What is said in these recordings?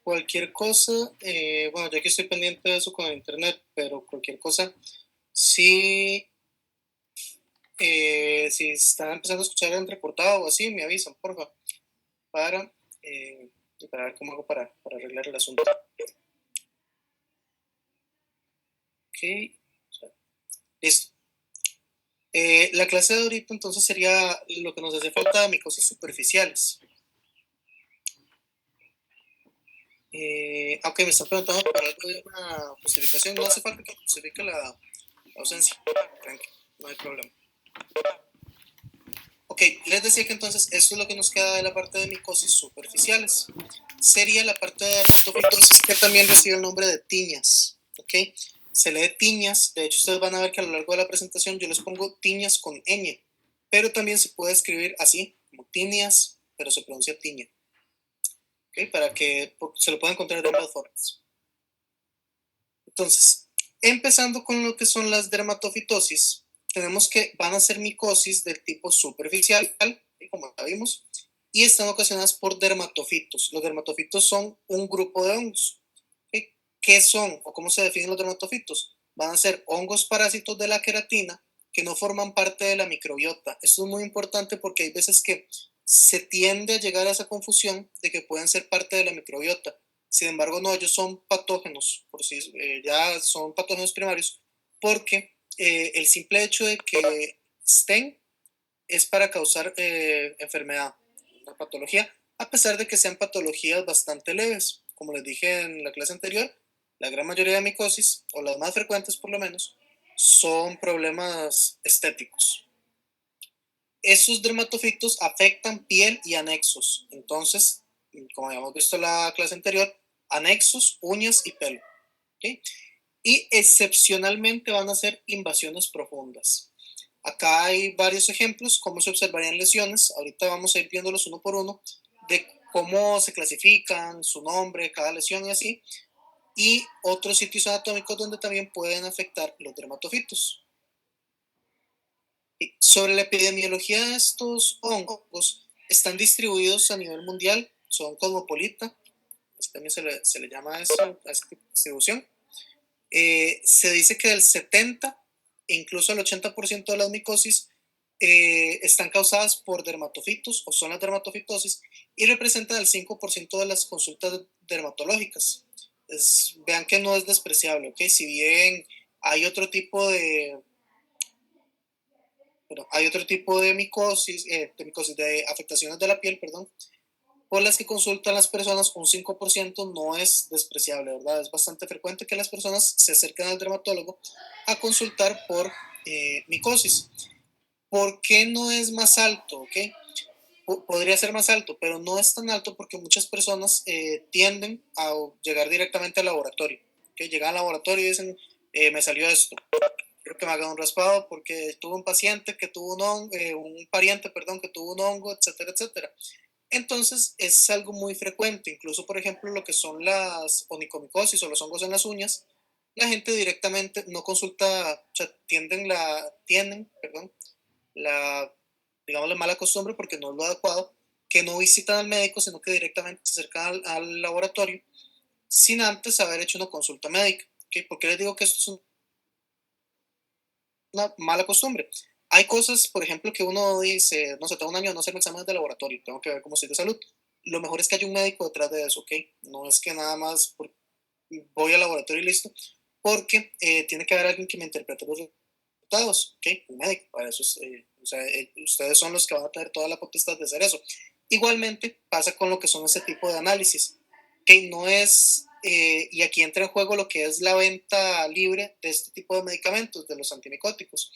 Cualquier cosa, bueno, yo aquí estoy pendiente de eso con el internet, pero cualquier cosa, sí, si están empezando a escuchar entrecortado o así, me avisan, porfa, para, eh, para ver cómo hago para arreglar el asunto. Ok, listo. La clase de ahorita entonces sería lo que nos hace falta, micosis superficiales. Aunque me están preguntando por algo de una justificación, no hace falta que justifique la ausencia, tranqui, no hay problema. Ok, les decía que entonces esto es lo que nos queda de la parte de micosis superficiales. Sería la parte de dermatofitosis que también recibe el nombre de tiñas. Ok, se lee tiñas, de hecho ustedes van a ver que a lo largo de la presentación yo les pongo tiñas con ñ, pero también se puede escribir así, como tiñas, pero se pronuncia tiña. Ok, para que se lo puedan encontrar de ambas formas. Entonces, empezando con lo que son las dermatofitosis, tenemos que van a ser micosis del tipo superficial, como ya vimos, y están ocasionadas por dermatofitos. Los dermatofitos son un grupo de hongos. ¿Okay? ¿Qué son o cómo se definen los dermatofitos? Van a ser hongos parásitos de la queratina que no forman parte de la microbiota. Esto es muy importante porque hay veces que se tiende a llegar a esa confusión de que pueden ser parte de la microbiota. Sin embargo, no, ellos son patógenos, por si ya son patógenos primarios, porque el simple hecho de que estén es para causar enfermedad, una patología, a pesar de que sean patologías bastante leves. Como les dije en la clase anterior, la gran mayoría de micosis, o las más frecuentes por lo menos, son problemas estéticos. Esos dermatofitos afectan piel y anexos. Entonces, como habíamos visto en la clase anterior, anexos, uñas y pelo. ¿Okay? Y excepcionalmente van a ser invasiones profundas. Acá hay varios ejemplos, cómo se observarían lesiones. Ahorita vamos a ir viéndolos uno por uno, de cómo se clasifican, su nombre, cada lesión y así. Y otros sitios anatómicos donde también pueden afectar los dermatofitos. Y sobre la epidemiología de estos hongos, están distribuidos a nivel mundial, son cosmopolita, también se le llama eso, a esta distribución. Se dice que del 70 e incluso el 80% de las micosis están causadas por dermatofitos o son las dermatofitosis y representan el 5% de las consultas dermatológicas. Vean que no es despreciable, ¿ok? Si bien hay otro tipo de, bueno, hay otro tipo de micosis, de afectaciones de la piel, perdón, por las que consultan las personas, un 5% no es despreciable, ¿verdad? Es bastante frecuente que las personas se acerquen al dermatólogo a consultar por micosis. ¿Por qué no es más alto? ¿Okay? Podría ser más alto, pero no es tan alto porque muchas personas tienden a llegar directamente al laboratorio. ¿Okay? Llegan al laboratorio y dicen, me salió esto, quiero que me hagan un raspado porque tuve un paciente que tuvo un pariente, perdón, que tuvo un hongo, etcétera, etcétera. Entonces es algo muy frecuente, incluso por ejemplo lo que son las onicomicosis o los hongos en las uñas, la gente directamente no consulta, o sea, tienen, perdón, la, digamos, la mala costumbre porque no es lo adecuado, que no visitan al médico, sino que directamente se acercan al laboratorio sin antes haber hecho una consulta médica. ¿Okay? ¿Por qué les digo que esto es una mala costumbre? Hay cosas, por ejemplo, que uno dice, no sé, tengo un año de no hacerme exámenes de laboratorio, tengo que ver cómo estoy de salud. Lo mejor es que haya un médico detrás de eso, ¿ok? No es que nada más voy al laboratorio y listo, porque tiene que haber alguien que me interprete los resultados, ¿ok? Un médico, para eso es, o sea, ustedes son los que van a tener toda la potestad de hacer eso. Igualmente pasa con lo que son ese tipo de análisis, ¿ok? No es, y aquí entra en juego lo que es la venta libre de este tipo de medicamentos, de los antimicóticos,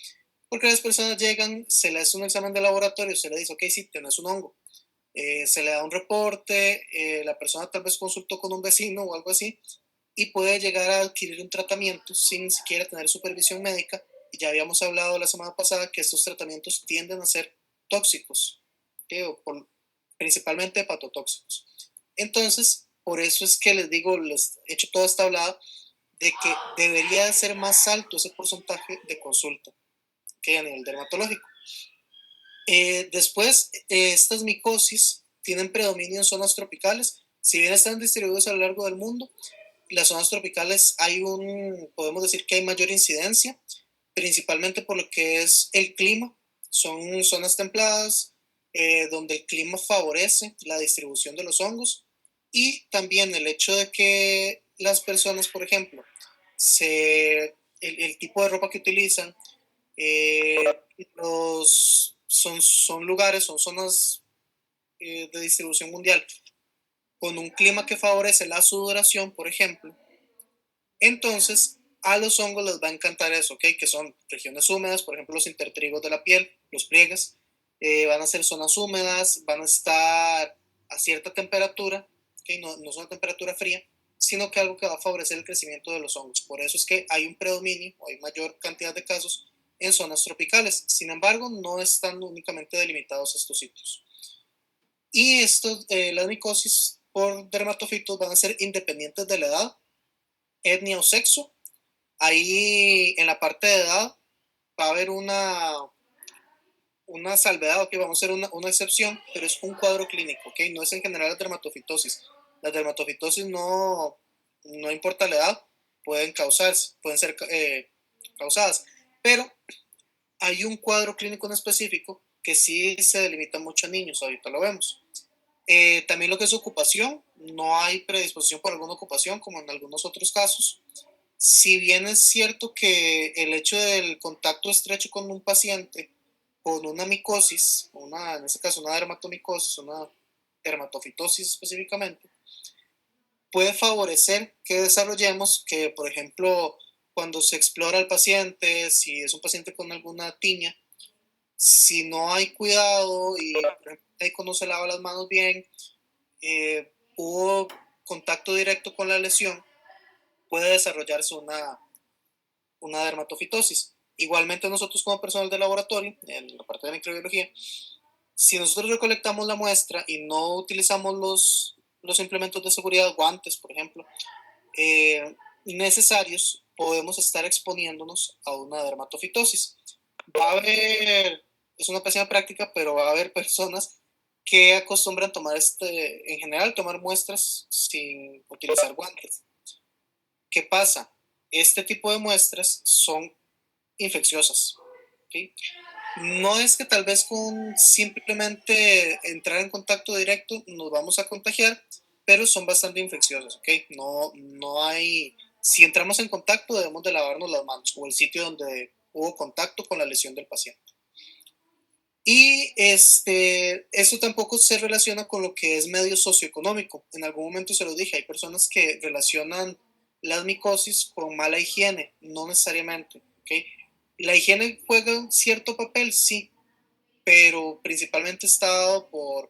porque las personas llegan, se le hace un examen de laboratorio, se le dice, ok, sí, tienes un hongo, se le da un reporte, la persona tal vez consultó con un vecino o algo así, y puede llegar a adquirir un tratamiento sin siquiera tener supervisión médica. Y ya habíamos hablado la semana pasada que estos tratamientos tienden a ser tóxicos, ¿okay? Principalmente hepatotóxicos. Entonces, por eso es que les digo, les he hecho toda esta hablada de que debería ser más alto ese porcentaje de consulta que a nivel dermatológico. Después, estas micosis tienen predominio en zonas tropicales. Si bien están distribuidos a lo largo del mundo, las zonas tropicales podemos decir que hay mayor incidencia, principalmente por lo que es el clima. Son zonas templadas, donde el clima favorece la distribución de los hongos, y también el hecho de que las personas, por ejemplo, el tipo de ropa que utilizan, eh, son lugares, son zonas de distribución mundial con un clima que favorece la sudoración, por ejemplo. Entonces, a los hongos les va a encantar eso, ¿ok? Que son regiones húmedas, por ejemplo, los intertrigos de la piel, los pliegues, van a ser zonas húmedas, van a estar a cierta temperatura, ¿ok? No es una temperatura fría, sino que algo que va a favorecer el crecimiento de los hongos. Por eso es que hay un predominio, o hay mayor cantidad de casos en zonas tropicales. Sin embargo, no están únicamente delimitados estos sitios. Y las micosis por dermatofitos van a ser independientes de la edad, etnia o sexo. Ahí en la parte de edad va a haber una salvedad, ok, vamos a hacer una excepción, pero es un cuadro clínico, ok, no es en general la dermatofitosis. Las dermatofitosis no importa la edad, pueden ser causadas, pero hay un cuadro clínico en específico que sí se delimita mucho a niños, ahorita lo vemos. También lo que es ocupación, no hay predisposición por alguna ocupación como en algunos otros casos. Si bien es cierto que el hecho del contacto estrecho con un paciente con una micosis, en este caso una dermatomicosis, una dermatofitosis específicamente, puede favorecer que desarrollemos que, por ejemplo, cuando se explora al paciente, si es un paciente con alguna tiña, si no hay cuidado y por ejemplo, el médico no se lava las manos bien, hubo contacto directo con la lesión, puede desarrollarse una dermatofitosis. Igualmente nosotros como personal de laboratorio, en la parte de microbiología, si nosotros recolectamos la muestra y no utilizamos los implementos de seguridad, guantes, por ejemplo, necesarios, podemos estar exponiéndonos a una dermatofitosis. Va a haber, es una pésima práctica, pero va a haber personas que acostumbran en general, tomar muestras sin utilizar guantes. ¿Qué pasa? Este tipo de muestras son infecciosas. ¿Okay? No es que tal vez con simplemente entrar en contacto directo nos vamos a contagiar, pero son bastante infecciosas. ¿Okay? No hay, si entramos en contacto debemos de lavarnos las manos o el sitio donde hubo contacto con la lesión del paciente. Y esto tampoco se relaciona con lo que es medio socioeconómico. En algún momento se lo dije, hay personas que relacionan las micosis con mala higiene, no necesariamente. ¿Okay? La higiene juega un cierto papel, sí, pero principalmente está dado por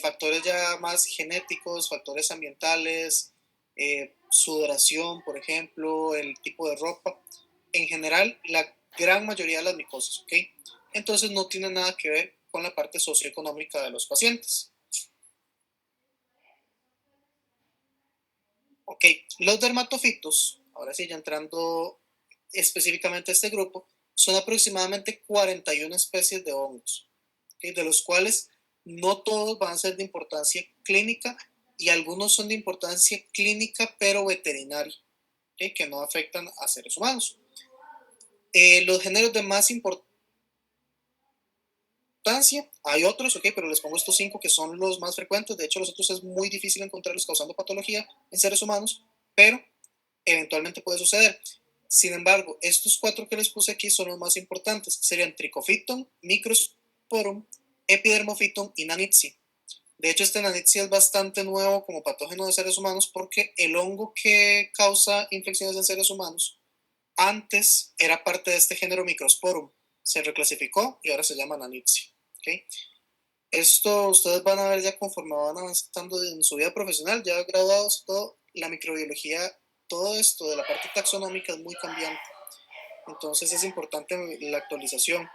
factores ya más genéticos, factores ambientales, sudoración, por ejemplo, el tipo de ropa. En general, la gran mayoría de las micosis, ¿ok? Entonces no tiene nada que ver con la parte socioeconómica de los pacientes. Ok, los dermatofitos, ahora sí, ya entrando específicamente a este grupo, son aproximadamente 41 especies de hongos, ¿okay? De los cuales no todos van a ser de importancia clínica y algunos son de importancia clínica pero veterinaria, ¿okay? Que no afectan a seres humanos. Los géneros de más importancia, hay otros, ¿okay? Pero les pongo estos 5 que son los más frecuentes. De hecho, los otros es muy difícil encontrarlos causando patología en seres humanos, pero eventualmente puede suceder. Sin embargo, estos 4 que les puse aquí son los más importantes. Serían Trichophyton, Microsporum, Epidermophyton y Nanitzi. De hecho, este Nanitzi es bastante nuevo como patógeno de seres humanos porque el hongo que causa infecciones en seres humanos antes era parte de este género Microsporum. Se reclasificó y ahora se llama Nanitzi. ¿Okay? Esto ustedes van a ver ya conforme van avanzando en su vida profesional, ya graduados, todo, la microbiología, todo esto de la parte taxonómica es muy cambiante. Entonces es importante la actualización.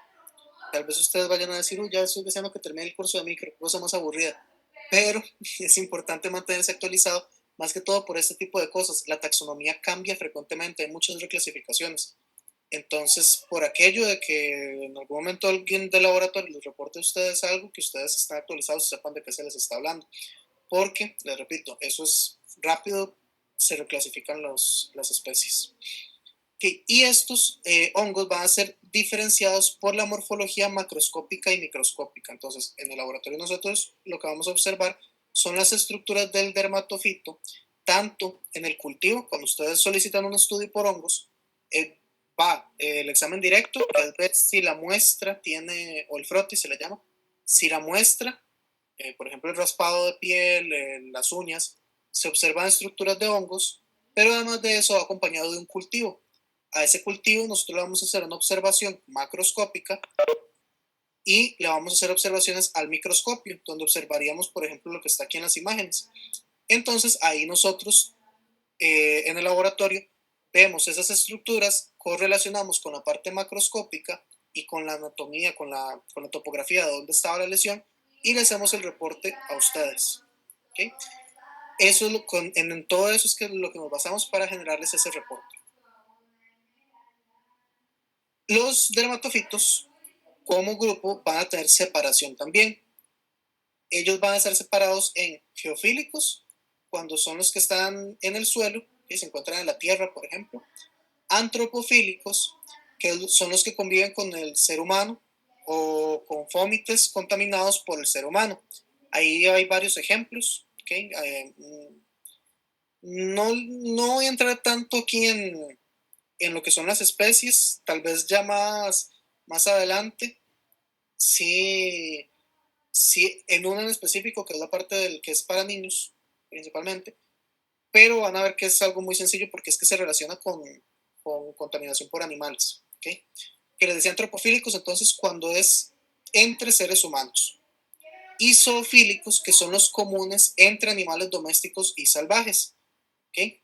Tal vez ustedes vayan a decir, uy, ya estoy deseando que termine el curso de micro, cosa más aburrida. Pero es importante mantenerse actualizado, más que todo por este tipo de cosas. La taxonomía cambia frecuentemente, hay muchas reclasificaciones. Entonces, por aquello de que en algún momento alguien del laboratorio les reporte a ustedes algo, que ustedes están actualizados y sepan de qué se les está hablando. porque, les repito, eso es rápido, se reclasifican las especies. Okay. Y estos hongos van a ser diferenciados por la morfología macroscópica y microscópica. Entonces, en el laboratorio nosotros lo que vamos a observar son las estructuras del dermatofito, tanto en el cultivo, cuando ustedes solicitan un estudio por hongos, va el examen directo, que es ver si la muestra tiene, o el frotis se le llama, si la muestra, por ejemplo el raspado de piel, las uñas, se observan estructuras de hongos, pero además de eso va acompañado de un cultivo. A ese cultivo nosotros le vamos a hacer una observación macroscópica y le vamos a hacer observaciones al microscopio, donde observaríamos, por ejemplo, lo que está aquí en las imágenes. Entonces, ahí nosotros, en el laboratorio, vemos esas estructuras, correlacionamos con la parte macroscópica y con la anatomía, con la topografía de dónde estaba la lesión y le hacemos el reporte a ustedes. ¿Okay? Eso es en todo eso es que lo que nos basamos para generarles ese reporte. Los dermatofitos como grupo van a tener separación también. Ellos van a estar separados en geofílicos, cuando son los que están en el suelo, que se encuentran en la tierra, por ejemplo. Antropofílicos, que son los que conviven con el ser humano o con fómites contaminados por el ser humano. Ahí hay varios ejemplos. ¿Okay? No voy a entrar tanto aquí en lo que son las especies, tal vez ya más adelante. Sí, sí, en uno en específico, que es la parte del que es para niños, principalmente, pero van a ver que es algo muy sencillo porque es que se relaciona con contaminación por animales, ¿okay? Que les decía antropofílicos, entonces, cuando es entre seres humanos. Y zoofílicos, que son los comunes entre animales domésticos y salvajes, ¿okay?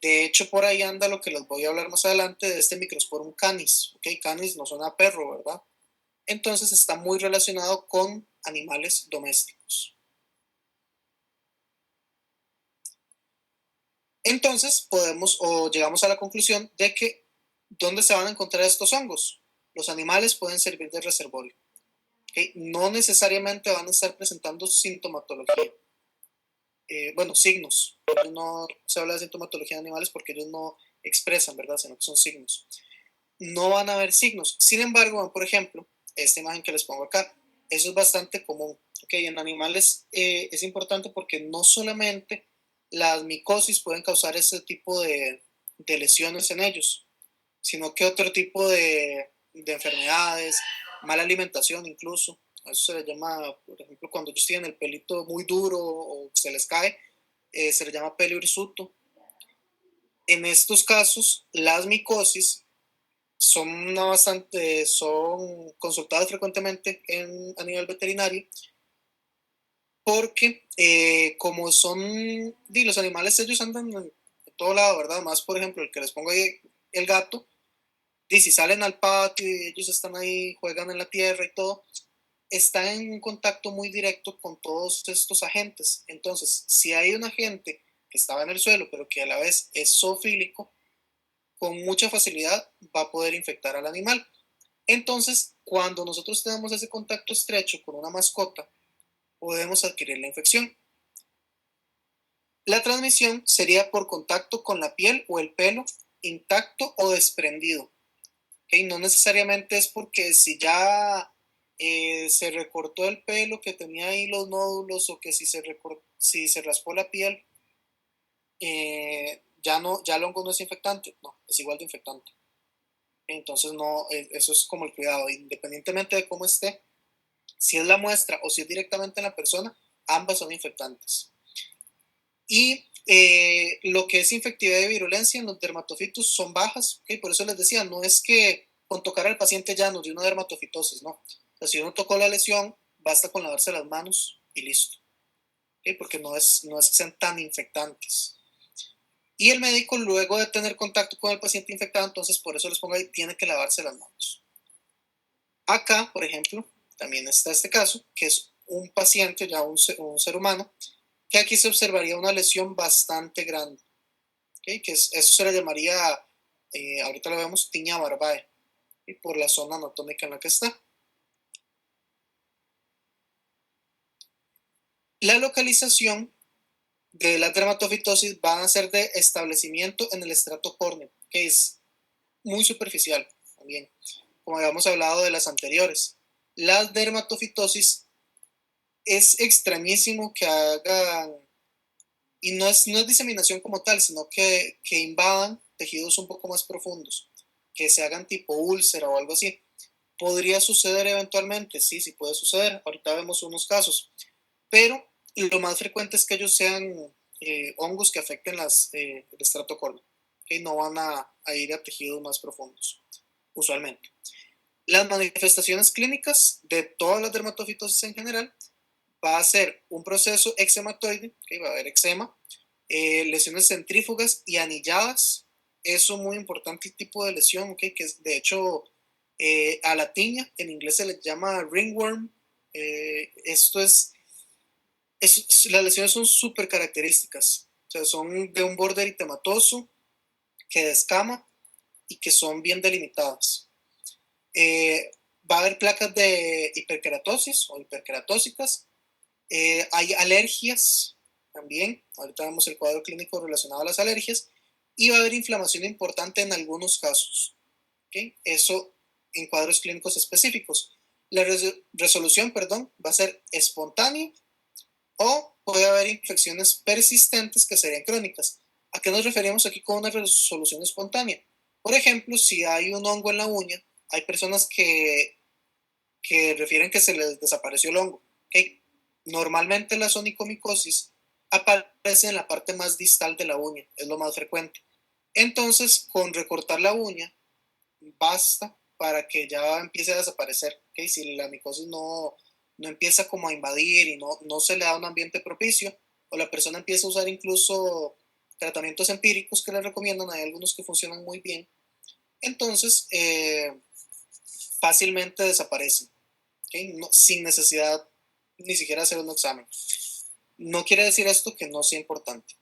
De hecho, por ahí anda lo que les voy a hablar más adelante de este Microsporum canis, ¿okay? Canis no suena a perro, ¿verdad? Entonces está muy relacionado con animales domésticos. Entonces podemos o llegamos a la conclusión de que ¿dónde se van a encontrar estos hongos? Los animales pueden servir de reservorio. ¿Okay? No necesariamente van a estar presentando sintomatología. Bueno, signos. No se habla de sintomatología de animales porque ellos no expresan, ¿verdad? Sino que son signos. No van a haber signos. Sin embargo, por ejemplo, esta imagen que les pongo acá, eso es bastante común. Okay, en animales es importante porque no solamente las micosis pueden causar ese tipo de lesiones en ellos, sino que otro tipo de enfermedades, mala alimentación incluso, a eso se le llama, por ejemplo, cuando ellos tienen el pelito muy duro o se les cae, se le llama pelo hirsuto. En estos casos, las micosis son consultadas frecuentemente a nivel veterinario porque como los animales ellos andan en todo lado, ¿verdad? Más por ejemplo el que les pongo ahí el gato, y si salen al patio y ellos están ahí, juegan en la tierra y todo, están en un contacto muy directo con todos estos agentes. Entonces, si hay un agente que estaba en el suelo, pero que a la vez es zoofílico, con mucha facilidad va a poder infectar al animal. Entonces, cuando nosotros tenemos ese contacto estrecho con una mascota, podemos adquirir la infección. La transmisión sería por contacto con la piel o el pelo intacto o desprendido. ¿Okay? No necesariamente es porque si ya se recortó el pelo que tenía ahí los nódulos o que si se raspó la piel, ya el hongo no es infectante, no, es igual de infectante. Entonces, no, eso es como el cuidado, independientemente de cómo esté, si es la muestra o si es directamente en la persona, ambas son infectantes. Y lo que es infectividad y virulencia en los dermatofitos son bajas, ¿okay? Por eso les decía, no es que con tocar al paciente ya nos dio una dermatofitosis, no. O sea, si uno tocó la lesión, basta con lavarse las manos y listo, ¿okay? Porque no es que sean tan infectantes. Y el médico, luego de tener contacto con el paciente infectado, entonces por eso les pongo ahí, tiene que lavarse las manos. Acá, por ejemplo, también está este caso, que es un paciente, ya un ser humano, que aquí se observaría una lesión bastante grande, ¿okay? Eso se le llamaría, ahorita lo vemos, tiña barbae, y por la zona anatómica en la que está. La localización de la dermatofitosis van a ser de establecimiento en el estrato córneo, que es muy superficial también, como habíamos hablado de las anteriores. La dermatofitosis es extrañísimo que hagan, y no es diseminación como tal, sino que invadan tejidos un poco más profundos, que se hagan tipo úlcera o algo así. ¿Podría suceder eventualmente? Sí, sí puede suceder. Ahorita vemos unos casos. Pero lo más frecuente es que ellos sean hongos que afecten el estrato córneo, que no van a ir a tejidos más profundos, usualmente. Las manifestaciones clínicas de todas las dermatofitosis en general va a ser un proceso eczematoide, que va a haber eczema, lesiones centrífugas y anilladas. Eso es muy importante, el tipo de lesión, ¿okay? Que es, de hecho, a la tiña, en inglés se le llama ringworm. Esto las lesiones son súper características. O sea, son de un borde eritematoso que descama y que son bien delimitadas. Eh, Va a haber placas de hiperkeratosis o hiperkeratósicas. Hay alergias también. Ahorita vemos el cuadro clínico relacionado a las alergias. Y va a haber inflamación importante en algunos casos. ¿Okay? Eso en cuadros clínicos específicos. La resolución, perdón, va a ser espontánea o puede haber infecciones persistentes que serían crónicas. ¿A qué nos referimos aquí con una resolución espontánea? Por ejemplo, si hay un hongo en la uña, hay personas que refieren que se les desapareció el hongo. ¿Okay? Normalmente la onicomicosis aparece en la parte más distal de la uña, es lo más frecuente. Entonces, con recortar la uña, basta para que ya empiece a desaparecer. ¿Okay? Si la micosis no empieza como a invadir y no se le da un ambiente propicio, o la persona empieza a usar incluso tratamientos empíricos que le recomiendan, hay algunos que funcionan muy bien, entonces fácilmente desaparecen, ¿okay? Sin necesidad ni siquiera hacer un examen. No quiere decir esto que no sea importante.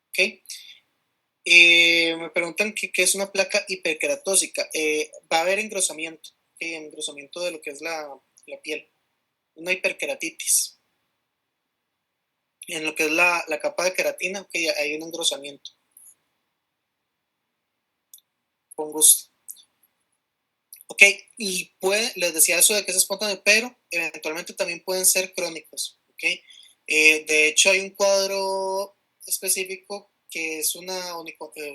¿Okay? Me preguntan qué es una placa hiperkeratósica. Va a haber engrosamiento, ¿okay? Engrosamiento de lo que es la piel, una hiperkeratitis. En lo que es la capa de queratina, ¿okay? Hay un engrosamiento. Con gusto. Ok, y les decía eso de que es espontáneo, pero eventualmente también pueden ser crónicos. ¿Okay? De hecho, hay un cuadro específico que es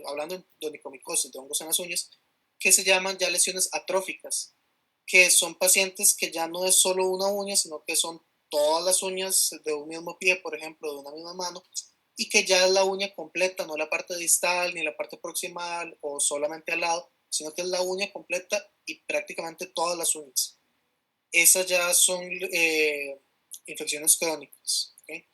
hablando de onicomicosis, de hongos en las uñas, que se llaman ya lesiones atróficas, que son pacientes que ya no es solo una uña, sino que son todas las uñas de un mismo pie, por ejemplo, de una misma mano, y que ya es la uña completa, no la parte distal ni la parte proximal o solamente al lado, sino que es la uña completa y prácticamente todas las uñas. Esas ya son infecciones crónicas. ¿Okay?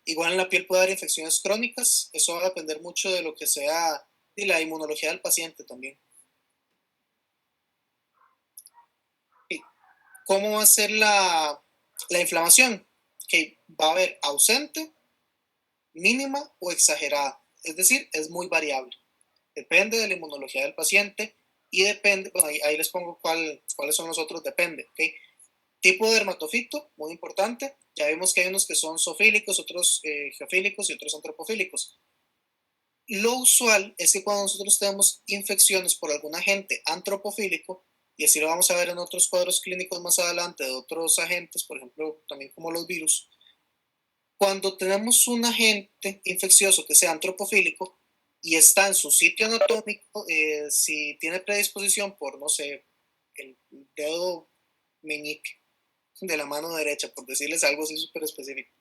Igual en la piel puede haber infecciones crónicas, eso va a depender mucho de lo que sea y la inmunología del paciente también. ¿Y cómo va a ser la inflamación? Que va a haber ausente, mínima o exagerada, es decir, es muy variable. Depende de la inmunología del paciente y depende, bueno, ahí les pongo cuáles son los otros, depende, ¿ok? Tipo de dermatofito, muy importante. Ya vimos que hay unos que son zoofílicos, otros geofílicos y otros antropofílicos. Lo usual es que cuando nosotros tenemos infecciones por algún agente antropofílico, y así lo vamos a ver en otros cuadros clínicos más adelante de otros agentes, por ejemplo, también como los virus, cuando tenemos un agente infeccioso que sea antropofílico y está en su sitio anatómico, si tiene predisposición por, no sé, el dedo meñique de la mano derecha, por decirles algo así súper específico.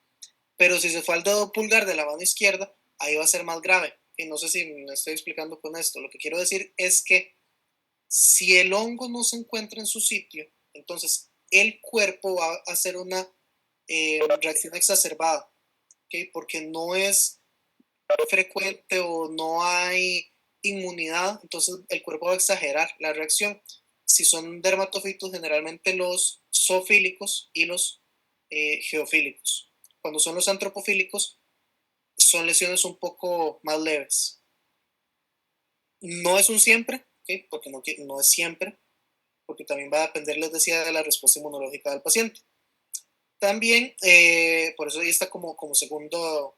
Pero si se fue al dedo pulgar de la mano izquierda, ahí va a ser más grave. Y no sé si me estoy explicando con esto. Lo que quiero decir es que si el hongo no se encuentra en su sitio, entonces el cuerpo va a hacer una reacción exacerbada, ¿okay? Porque no es frecuente o no hay inmunidad, entonces el cuerpo va a exagerar la reacción. Si son dermatofitos, generalmente los zoofílicos y los geofílicos. Cuando son los antropofílicos, son lesiones un poco más leves. No es un siempre, ¿okay? Porque no es siempre, porque también va a depender, les decía, de la respuesta inmunológica del paciente. También, por eso ahí está como segundo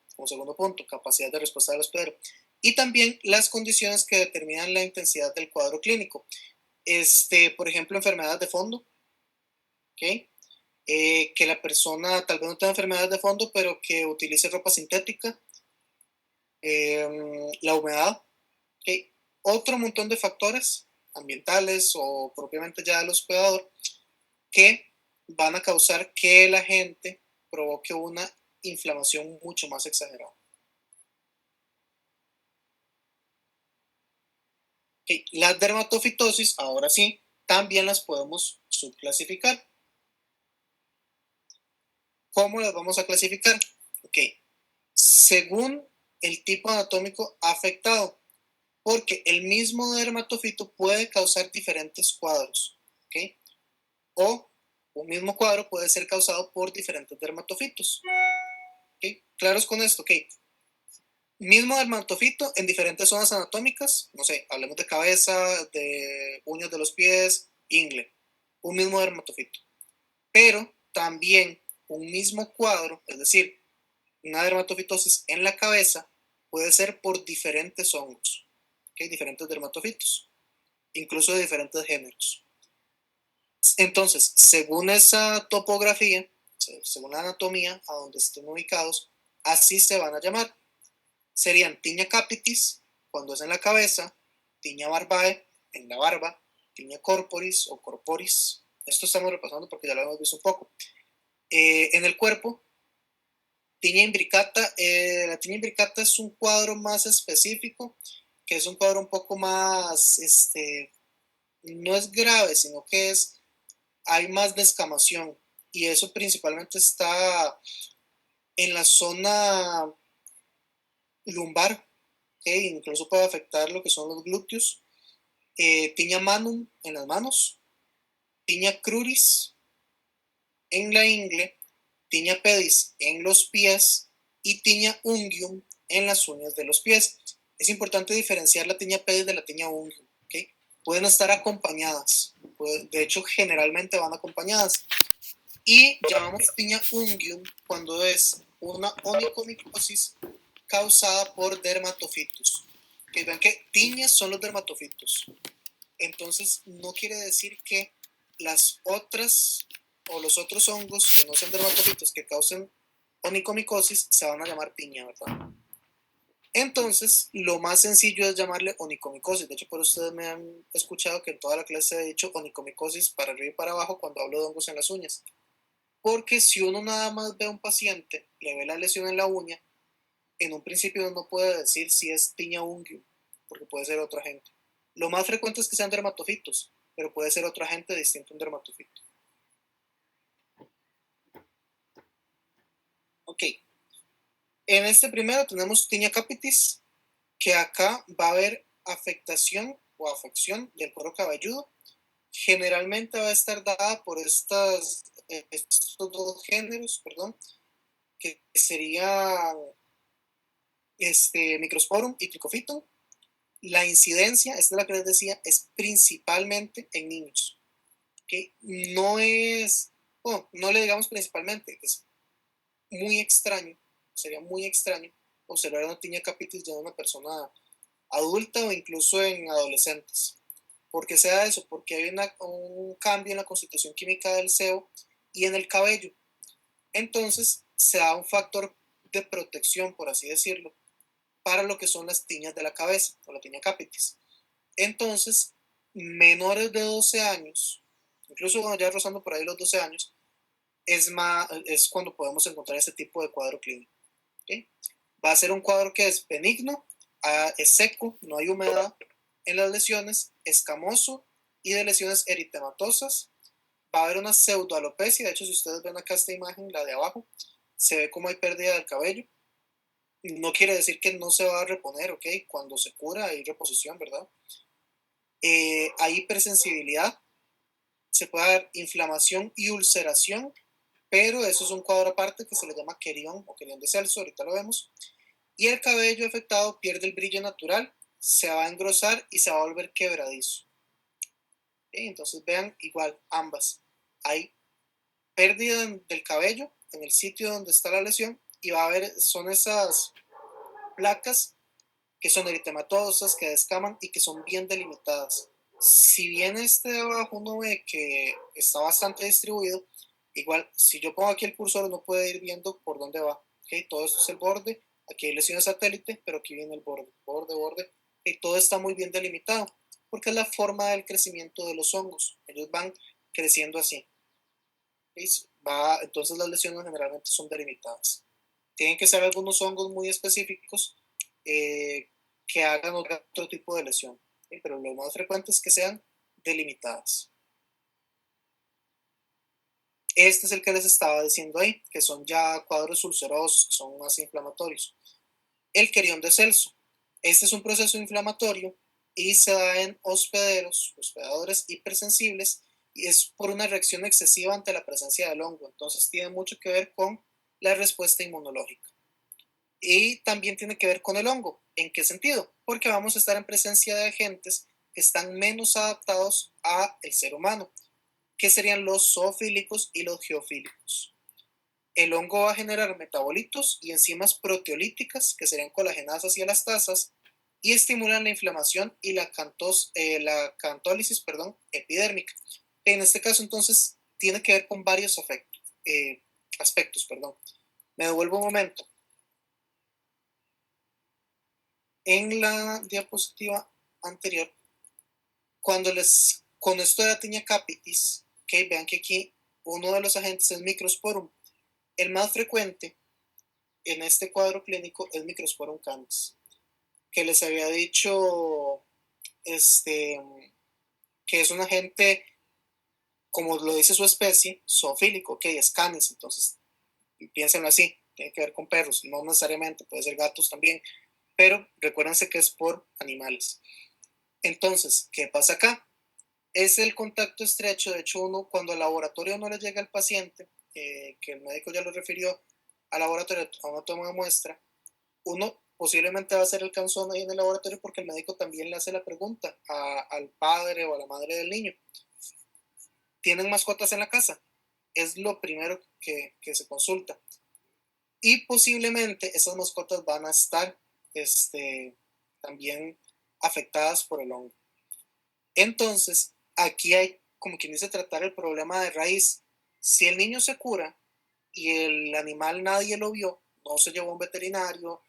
punto, capacidad de respuesta del hospedero. Y también las condiciones que determinan la intensidad del cuadro clínico. Por ejemplo, enfermedades de fondo, ¿ok? Que la persona tal vez no tenga enfermedades de fondo, pero que utilice ropa sintética, la humedad, ¿ok? Otro montón de factores ambientales o propiamente ya del hospedador que van a causar que la gente provoque una inflamación mucho más exagerada. Okay. Las dermatofitosis, ahora sí, también las podemos subclasificar. ¿Cómo las vamos a clasificar? Ok, según el tipo anatómico afectado, porque el mismo dermatofito puede causar diferentes cuadros, ¿ok? O un mismo cuadro puede ser causado por diferentes dermatofitos, ¿ok? Claros con esto, ¿ok? Mismo dermatofito en diferentes zonas anatómicas, no sé, hablemos de cabeza, de uñas de los pies, ingle, un mismo dermatofito. Pero también un mismo cuadro, es decir, una dermatofitosis en la cabeza, puede ser por diferentes hongos, ¿okay? Diferentes dermatofitos, incluso de diferentes géneros. Entonces, según esa topografía, según la anatomía a donde estén ubicados, así se van a llamar. Serían tiña capitis cuando es en la cabeza, tiña barbae en la barba, tiña corporis o corporis. Esto estamos repasando porque ya lo hemos visto un poco. En el cuerpo, tiña imbricata. La tiña imbricata es un cuadro más específico, que es un cuadro un poco más, no es grave, sino que hay más descamación. Y eso principalmente está en la zona lumbar, que incluso puede afectar lo que son los glúteos. Tiña manum en las manos, tiña cruris en la ingle, tiña pedis en los pies y tiña unguium en las uñas de los pies. Es importante diferenciar la tiña pedis de la tiña unguium, ¿okay? Pueden estar acompañadas, de hecho generalmente van acompañadas. Y llamamos tiña unguium cuando es una onicomicosis causada por dermatofitos. Que vean que tiñas son los dermatofitos. Entonces no quiere decir que las otras o los otros hongos que no sean dermatofitos que causen onicomicosis se van a llamar tiña, ¿verdad? Entonces, lo más sencillo es llamarle onicomicosis. De hecho, por ustedes me han escuchado que en toda la clase he dicho onicomicosis para arriba y para abajo cuando hablo de hongos en las uñas. Porque si uno nada más ve a un paciente, le ve la lesión en la uña, en un principio no puede decir si es tiña unguium, porque puede ser otro agente. Lo más frecuente es que sean dermatofitos, pero puede ser otro agente distinto a un dermatofito. Ok, en este primero tenemos tiña capitis, que acá va a haber afectación o afección del cuero cabelludo. Generalmente va a estar dada por estos dos géneros, perdón, que serían Microsporum y Trichofiton. La incidencia, esta es la que les decía, es principalmente en niños. ¿Okay? No es, bueno, no le digamos principalmente, es muy extraño, sería muy extraño observar una tiña capitis de una persona adulta o incluso en adolescentes. ¿Por qué se da eso? Porque hay un cambio en la constitución química del sebo y en el cabello. Entonces se da un factor de protección, por así decirlo, para lo que son las tiñas de la cabeza o la tiña capitis. Entonces, menores de 12 años, incluso cuando ya rozando por ahí los 12 años, es cuando podemos encontrar este tipo de cuadro clínico. ¿Okay? Va a ser un cuadro que es benigno, es seco, no hay humedad en las lesiones, escamoso y de lesiones eritematosas. Va a haber una pseudoalopecia, de hecho si ustedes ven acá esta imagen, la de abajo, se ve como hay pérdida del cabello. No quiere decir que no se va a reponer, ¿ok? Cuando se cura hay reposición, ¿verdad? Hay hipersensibilidad, se puede dar inflamación y ulceración, pero eso es un cuadro aparte que se le llama querión o querión de Celso, ahorita lo vemos. Y el cabello afectado pierde el brillo natural, se va a engrosar y se va a volver quebradizo. ¿Okay? Entonces vean igual ambas. Hay pérdida del cabello en el sitio donde está la lesión y va a haber, son esas placas que son eritematosas, que descaman y que son bien delimitadas. Si bien este de abajo uno ve que está bastante distribuido, igual si yo pongo aquí el cursor uno puede ir viendo por dónde va. ¿Okay? Todo esto es el borde, aquí hay lesiones satélite, pero aquí viene el borde, borde, borde, y todo está muy bien delimitado, porque es la forma del crecimiento de los hongos. Ellos van creciendo así. Entonces las lesiones generalmente son delimitadas. Tienen que ser algunos hongos muy específicos eh, que hagan otro tipo de lesión, ¿sí? Pero lo más frecuente es que sean delimitadas. Este es el que les estaba diciendo ahí, que son ya cuadros ulcerosos, que son más inflamatorios. El querión de Celso. Este es un proceso inflamatorio y se da en hospedadores hipersensibles, y es por una reacción excesiva ante la presencia del hongo. Entonces tiene mucho que ver con la respuesta inmunológica. Y también tiene que ver con el hongo. ¿En qué sentido? Porque vamos a estar en presencia de agentes que están menos adaptados al ser humano, que serían los zoofílicos y los geofílicos. El hongo va a generar metabolitos y enzimas proteolíticas, que serían colagenasas y elastasas, y estimulan la inflamación y la cantólisis, epidérmica. En este caso, entonces, tiene que ver con varios aspectos. Me devuelvo un momento. En la diapositiva anterior, con esto de la tinea capitis, okay, vean que aquí uno de los agentes es Microsporum. El más frecuente en este cuadro clínico es Microsporum canis, que les había dicho que es un agente, como lo dice su especie, zoofílico, que es canis. Entonces piénsenlo así, tiene que ver con perros, no necesariamente, puede ser gatos también, pero recuérdense que es por animales. Entonces, ¿qué pasa acá? Es el contacto estrecho. De hecho, uno cuando al laboratorio no le llega al paciente, que el médico ya lo refirió al laboratorio a una toma de muestra, uno posiblemente va a ser el canzón ahí en el laboratorio porque el médico también le hace la pregunta al padre o a la madre del niño. ¿Tienen mascotas en la casa? Es lo primero que se consulta. Y posiblemente esas mascotas van a estar también afectadas por el hongo. Entonces, aquí hay, como quien dice, tratar el problema de raíz. Si el niño se cura y el animal nadie lo vio, no se llevó a un veterinario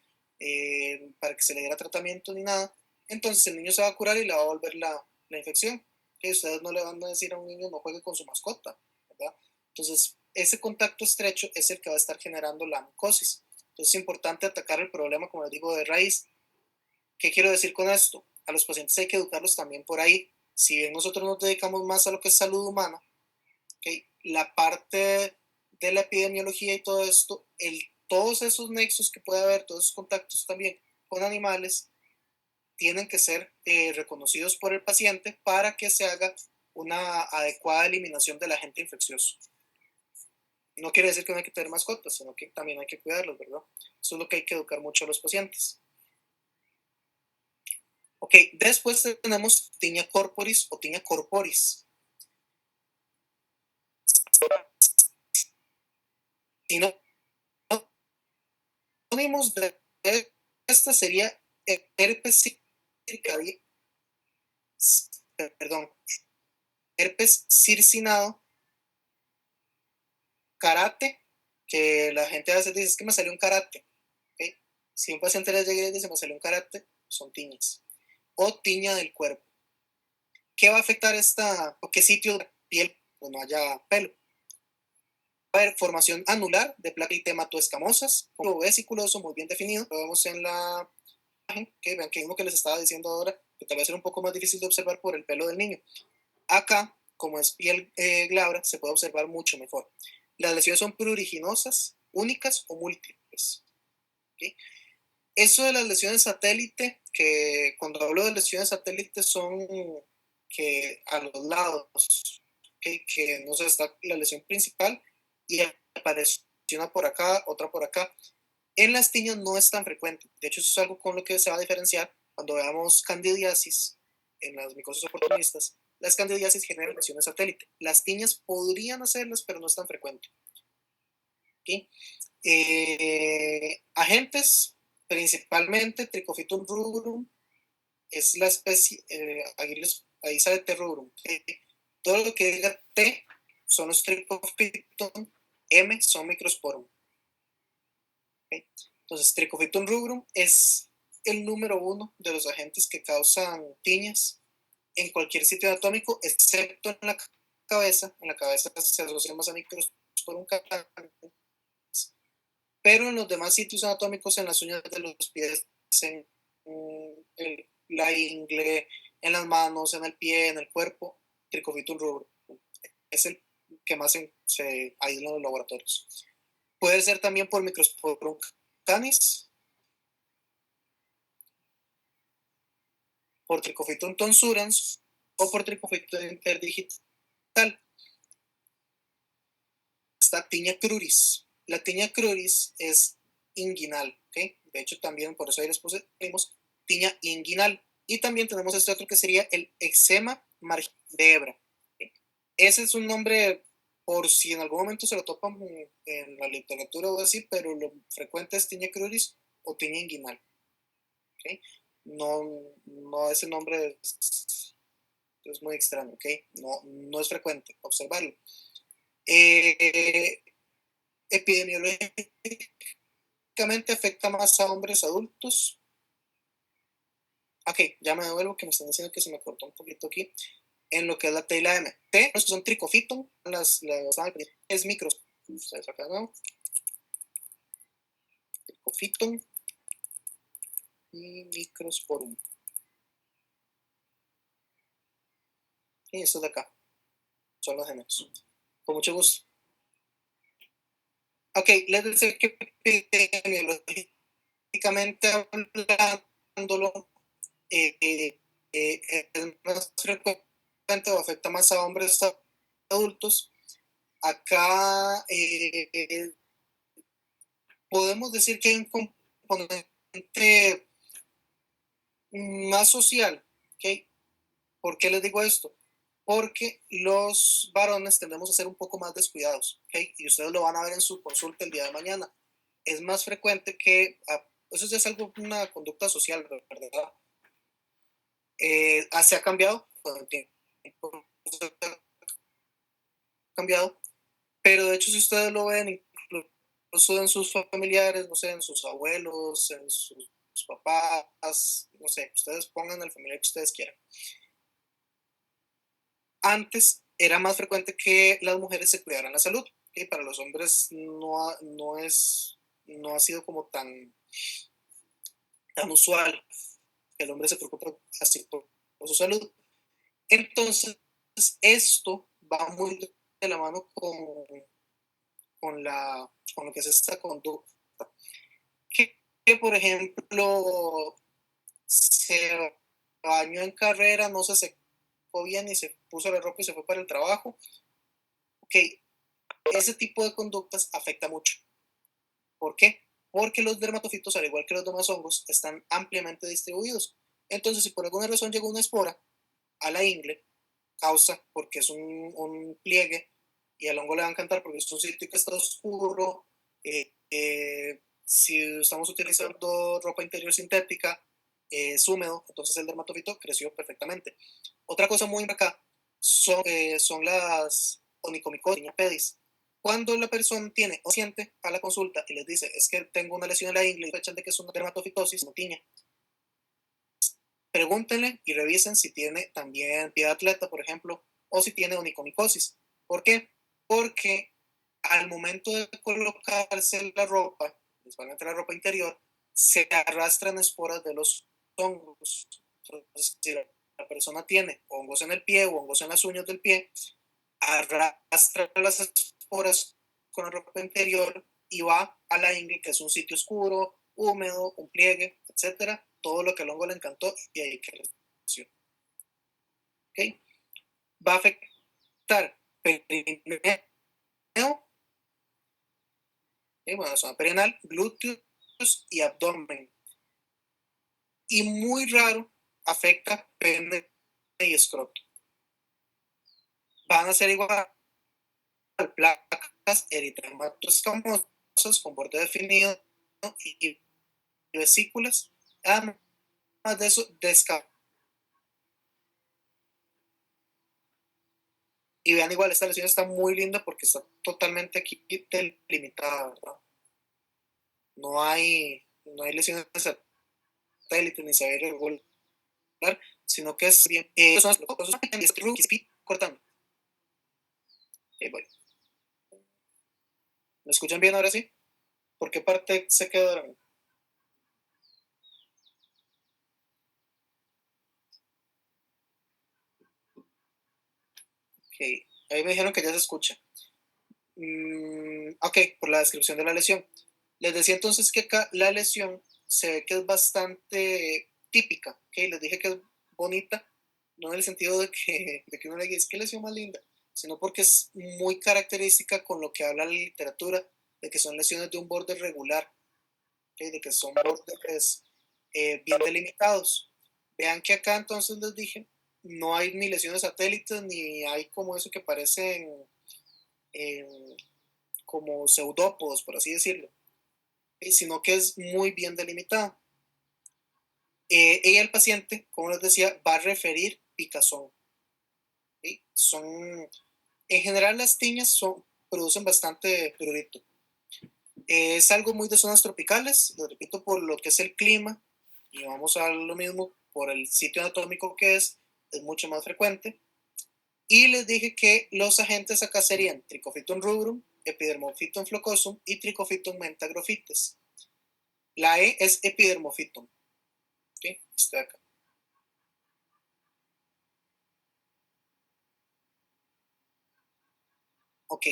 para que se le diera tratamiento ni nada, entonces el niño se va a curar y le va a volver la infección. Que ustedes no le van a decir a un niño no juegue con su mascota, ¿verdad? Entonces, ese contacto estrecho es el que va a estar generando la micosis. Entonces, es importante atacar el problema, como les digo, de raíz. ¿Qué quiero decir con esto? A los pacientes hay que educarlos también por ahí. Si bien nosotros nos dedicamos más a lo que es salud humana, ¿okay? La parte de la epidemiología y todo esto, todos esos nexos que puede haber, todos esos contactos también con animales, tienen que ser reconocidos por el paciente para que se haga una adecuada eliminación del agente infeccioso. No quiere decir que no hay que tener mascotas, sino que también hay que cuidarlos, ¿verdad? Eso es lo que hay que educar mucho a los pacientes. Ok, después tenemos tinea corporis o tinea corporis. Sinónimos de esta sería herpes circadia, perdón, herpes circinado, karate, que la gente a veces dice es que me salió un karate. ¿Okay? Si un paciente le llega y dice me salió un karate, son tiñas. O tiña del cuerpo. ¿Qué va a afectar esta? ¿O qué sitio de piel pues no haya pelo? Va a haber formación anular de placa escamosas, con vesiculoso muy bien definido. Lo vemos en la imagen, que vean que es lo que les estaba diciendo ahora, que tal vez era un poco más difícil de observar por el pelo del niño. Acá, como es piel glabra, se puede observar mucho mejor. Las lesiones son pruriginosas, únicas o múltiples. ¿Okay? Eso de las lesiones satélite, que cuando hablo de lesiones satélite son que a los lados, ¿okay? Que no se está la lesión principal y aparece una por acá, otra por acá. En las tiñas no es tan frecuente. De hecho, eso es algo con lo que se va a diferenciar cuando veamos candidiasis en las micosis oportunistas. las candidiasis generan lesiones satélite. Las tiñas podrían hacerlas, pero no es tan frecuente. ¿Okay? Agentes, principalmente Trichophytum rubrum, es la especie, ahí sale T rubrum. Todo lo que diga T son los Trichophytum, M son Microsporum. ¿Okay? Entonces, Trichophytum rubrum es el número 1 de los agentes que causan tiñas en cualquier sitio anatómico, excepto en la cabeza. En la cabeza se asocia más a Microsporum cataneo, pero en los demás sitios anatómicos, en las uñas de los pies, en la ingle, en las manos, en el pie, en el cuerpo, Trichophytum rubrum es el que más se aísla en los laboratorios. Puede ser también por Microsporum canis, por Trichophytum tonsurans o por Trichophytum interdigital. Está tiña cruris. La tiña cruris es inguinal, ¿okay? De hecho, también por eso ahí les pusimos tiña inguinal. Y también tenemos este otro que sería el eczema marginal de hebra. ¿Okay? Ese es un nombre por si en algún momento se lo topan en la literatura o así, pero lo frecuente es tiña cruris o tiña inguinal. ¿Okay? No ese nombre es muy extraño, ¿ok? No es frecuente observarlo. Epidemiológicamente afecta más a hombres adultos. Ok, ya me devuelvo que me están diciendo que se me cortó un poquito aquí. En lo que es la T y la M. T, los que son Trichophytum, es micros. Ustedes acá, ¿no? Trichophytum y Microsporum. Y estos de acá son los gemelos. Con mucho gusto. Ok, les decía que epidemiológicamente hablándolo, es más frecuente o afecta más a hombres adultos. Acá podemos decir que hay un componente más social. ¿Okay? ¿Por qué les digo esto? Porque los varones tendemos a ser un poco más descuidados. ¿Okay? Y ustedes lo van a ver en su consulta el día de mañana. Es más frecuente que, eso ya es algo, una conducta social, ¿verdad? Se ha cambiado con el tiempo, cambiado, pero de hecho si ustedes lo ven, incluso en sus familiares, no sé, en sus abuelos, en sus papás, no sé, ustedes pongan el familiar que ustedes quieran. Antes era más frecuente que las mujeres se cuidaran la salud, ¿okay? Para los hombres no ha sido como tan usual que el hombre se preocupe así por su salud. Entonces, esto va muy de la mano con lo que es esta conducta. Que por ejemplo, se bañó en carrera, no se secó bien y se puso la ropa y se fue para el trabajo. Ok, ese tipo de conductas afecta mucho. ¿Por qué? Porque los dermatofitos, al igual que los demás hongos, están ampliamente distribuidos. Entonces, si por alguna razón llega una espora a la ingle, causa, porque es un pliegue, y al hongo le va a encantar porque es un sitio que está oscuro. Si estamos utilizando ropa interior sintética, es húmedo, entonces el dermatofito creció perfectamente. Otra cosa muy acá son las onicomicosis pedis. Cuando la persona tiene o siente a la consulta y les dice, es que tengo una lesión en la ingle y sospechan de que es una dermatofitosis, no tiña. Pregúntenle y revisen si tiene también pie de atleta, por ejemplo, o si tiene onicomicosis. ¿Por qué? Porque al momento de colocarse la ropa, principalmente la ropa interior, se arrastran esporas de los hongos. Entonces, si la persona tiene hongos en el pie o hongos en las uñas del pie, arrastra las esporas con la ropa interior y va a la ingle, que es un sitio oscuro, húmedo, un pliegue, etcétera, todo lo que al hongo le encantó y ahí que creció. ¿Okay? Va a afectar perineo, bueno, zona perineal, glúteos y abdomen. Y muy raro afecta pene y escroto. van a ser igual placas eritematoescamosas con borde definido y vesículas. Además de eso, y vean, igual esta lesión está muy linda porque está totalmente aquí delimitada, ¿verdad? No hay lesiones de satélite ni se ve irregular, sino que es bien. Cortando. Voy. ¿Me escuchan bien ahora sí? ¿Por qué parte se quedó? Ok, ahí me dijeron que ya se escucha. Ok, por la descripción de la lesión. Les decía entonces que acá la lesión se ve que es bastante típica. Okay, les dije que es bonita, no en el sentido de que uno le diga, es que lesión más linda, sino porque es muy característica con lo que habla la literatura, de que son lesiones de un borde regular, okay, de que son bordes bien delimitados. Vean que acá entonces les dije, no hay ni lesiones satélites, ni hay como eso que parecen como pseudópodos, por así decirlo, sino que es muy bien delimitado. Ella, el paciente, como les decía, va a referir picazón. Son, en general, las tiñas producen bastante prurito. Es algo muy de zonas tropicales, lo repito, por lo que es el clima, y vamos a lo mismo, por el sitio anatómico que es mucho más frecuente. Y les dije que los agentes acá serían Trichophyton rubrum, Epidermophyton flocosum y Trichophyton mentagrophytes. La E es Epidermophyton. ¿Okay? Está acá. Ok.